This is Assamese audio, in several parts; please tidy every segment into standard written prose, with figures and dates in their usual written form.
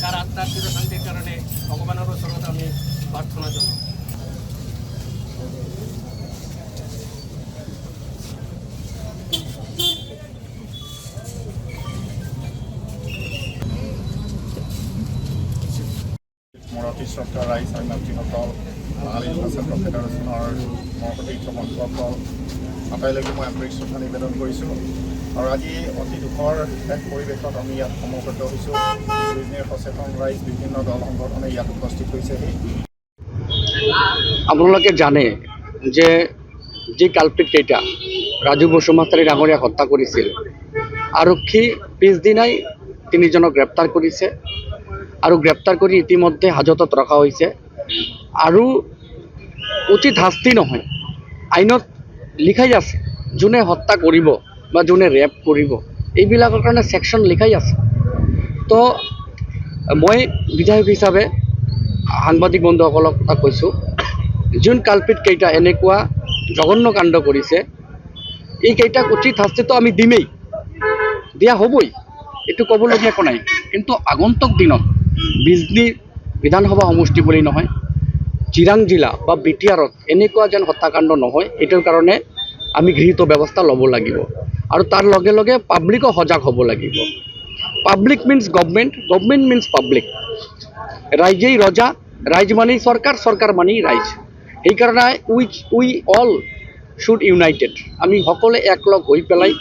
তাৰ আত্মাৰ চিৰশান্তিৰ কাৰণে ভগবানেৰ ওচৰত আমি প্ৰাৰ্থনা জানাই। মোৰ অতি শ্ৰদ্ধা ৰাইজ আৰু মাতৃসকল, বাঙালী ভাষা ফেডাৰেশ্যনৰ মোৰ সতীৰ্থ বন্ধুসকল, আটাইলৈকে মই আন্তৰিক শ্ৰদ্ধা নিবেদন কৰিছোঁ। আৰু আজি অতি দুখৰ এক পৰিৱেশত আমি ইয়াত সমবেত হৈছোঁ। বিভিন্ন সচেতন ৰাইজ, বিভিন্ন দল সংগঠনে ইয়াত উপস্থিত হৈছেহি। আপোনালোকে জানে যে যি কালপিতকেইটা ৰাজু বসুমতাৰী ডাঙৰীয়াক হত্যা কৰিছিল, আৰক্ষী পিছদিনাই তিনিজনক গ্ৰেপ্তাৰ কৰিছে আৰু গ্ৰেপ্তাৰ কৰি ইতিমধ্যে হাজতত ৰখা হৈছে। আৰু উচিত শাস্তি নহয়, আইনত লিখাই আছে যোনে হত্যা কৰিব বা যোনে ৰেপ কৰিব এইবিলাকৰ কাৰণে ছেকশ্যন লিখাই আছে। তো মই বিধায়ক হিচাপে সাংবাদিক বন্ধুসকলক কথা কৈছোঁ, যোন কালপিতকেইটা এনেকুৱা জঘন্য কাণ্ড কৰিছে এইকেইটাক উচিত শাস্তিটো আমি দিমেই, দিয়া হ'বই, এইটো ক'বলগীয়া একো নাই। কিন্তু আগন্তুক দিনত বিজনী বিধানসভা সমষ্টি বুলি নহয়, চিৰাং জিলা বা বিটিআৰত এনেকুৱা যেন হত্যাকাণ্ড নহয়, এইটোৰ কাৰণে আমি গৃহীত ব্যৱস্থা ল'ব লাগিব। আৰু তাৰ লগে লগে পাব্লিকো সজাগ হ'ব লাগিব। Public means government, government means public. ৰাইজেই ৰজা, ৰাইজ মানেই চৰকাৰ, চৰকাৰ মানেই ৰাইজ। সেইকাৰণে উই অল শুড ইউনাইটেড, আমি সকলোৱে একলগ হৈ পেলাই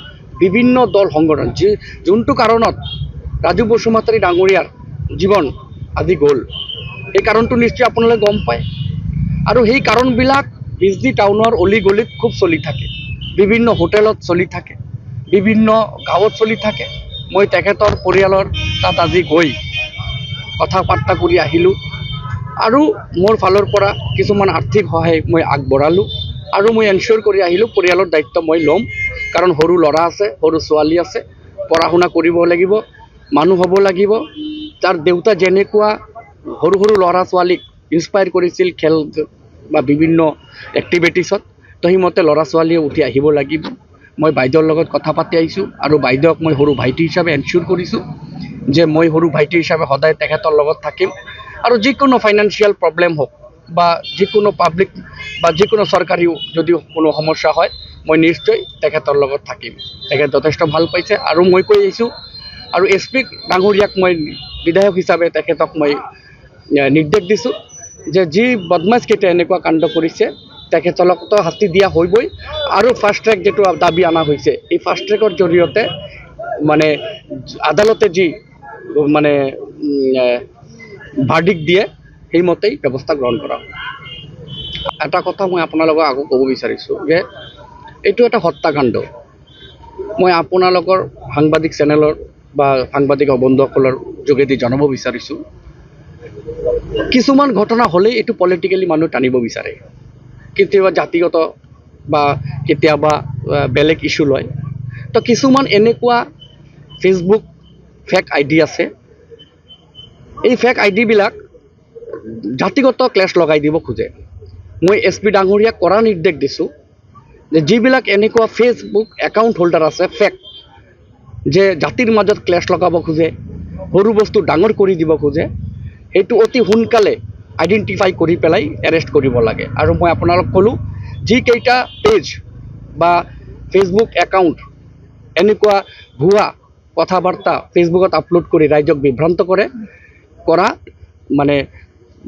বিভিন্ন দল সংগঠন যোনটো কাৰণত ৰাজু বসুমতাৰী ডাঙৰীয়াৰ জীৱন আজি গ'ল, সেই কাৰণটো নিশ্চয় আপোনালোকে গম পায়। আৰু সেই কাৰণবিলাক বিজনী টাউনৰ অলি গলিত খুব চলি থাকে, বিভিন্ন হোটেলত চলি থাকে, বিভিন্ন গাঁৱত চলি থাকে। মই তেখেতৰ পৰিয়ালৰ তাত আজি গৈ কথা বাৰ্তা কৰি আহিলোঁ আৰু মোৰ ফালৰ পৰা কিছুমান আৰ্থিক সহায় মই আগবঢ়ালোঁ আৰু মই এনচিয়'ৰ কৰি আহিলোঁ পৰিয়ালৰ দায়িত্ব মই ল'ম। কাৰণ সৰু ল'ৰা আছে, সৰু ছোৱালী আছে, পঢ়া শুনা কৰিব লাগিব, মানুহ হ'ব লাগিব। তাৰ দেউতা যেনেকুৱা সৰু সৰু ল'ৰা ছোৱালীক ইনস্পায়াৰ কৰিছিল খেল বা বিভিন্ন এক্টিভিটিছত, তো সেইমতে ল'ৰা ছোৱালীয়ে উঠি আহিব লাগিব। মই বাইদেউৰ লগত কথা পাতি আহিছোঁ আৰু বাইদেউক মই সৰু ভাইটি হিচাপে এনচিয়'ৰ কৰিছোঁ যে মই সৰু ভাইটি হিচাপে সদায় তেখেতৰ লগত থাকিম। আৰু যিকোনো ফাইনেন্সিয়েল প্ৰব্লেম হওক বা যিকোনো পাব্লিক বা যিকোনো চৰকাৰীও যদি কোনো সমস্যা হয়, মই নিশ্চয় তেখেতৰ লগত থাকিম। তেখেত যথেষ্ট ভাল পাইছে আৰু মই কৈ আহিছোঁ। আৰু SP ডাঙৰীয়াক মই বিধায়ক হিচাপে তেখেতক মই নিৰ্দেশ দিছোঁ যে যি বদমাছকেইটা এনেকুৱা কাণ্ড কৰিছে তেখেতসকলকতো শাস্তি দিয়া হ'বই। আৰু ফাষ্ট ট্ৰেক যিটো দাবী অনা হৈছে, এই ফাষ্ট ট্ৰেকৰ জৰিয়তে মানে আদালতে যি মানে ভাৰ্ডিক্ট দিয়ে সেইমতেই ব্যৱস্থা গ্ৰহণ কৰা হ'ব। এটা কথা মই আপোনালোকক আকৌ ক'ব বিচাৰিছোঁ যে এইটো এটা হত্যাকাণ্ড। মই আপোনালোকৰ সাংবাদিক চেনেলৰ বা সাংবাদিক বন্ধুসকলৰ যোগেদি জনাব বিচাৰিছোঁ, কিছুমান ঘটনা হ'লেই এইটো পলিটিকেলি মানুহ টানিব বিচাৰে, কেতিয়াবা জাতিগত বা কেতিয়াবা বেলেগ ইছ্যু লয়। তো কিছুমান এনেকুৱা ফেচবুক ফেক ID আছে, এই ফেক IDবিলাক জাতিগত ক্লেশ লগাই দিব খোজে। মই SP ডাঙৰীয়াক কৰা নিৰ্দেশ দিছোঁ যে যিবিলাক এনেকুৱা ফেচবুক একাউণ্ট হোল্ডাৰ আছে ফেক, যে জাতিৰ মাজত ক্লেশ লগাব খোজে, সৰু বস্তু ডাঙৰ কৰি দিব খোজে, সেইটো অতি সোনকালে আইডেণ্টিফাই কৰি পেলাই এৰেষ্ট কৰিব লাগে। আৰু মই আপোনালোক ক'লোঁ, যিকেইটা পেজ বা ফেচবুক একাউণ্ট এনেকুৱা ভুৱা কথা বাৰ্তা ফেচবুকত আপলোড কৰি ৰাইজক বিভ্ৰান্ত কৰা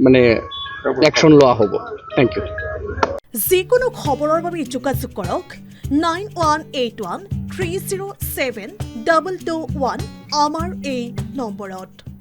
মানে একশ্যন লোৱা হ'ব। Thank you. যিকোনো খবৰৰ বাবে যোগাযোগ কৰক 9181 307 221 আমাৰ এই নম্বৰত।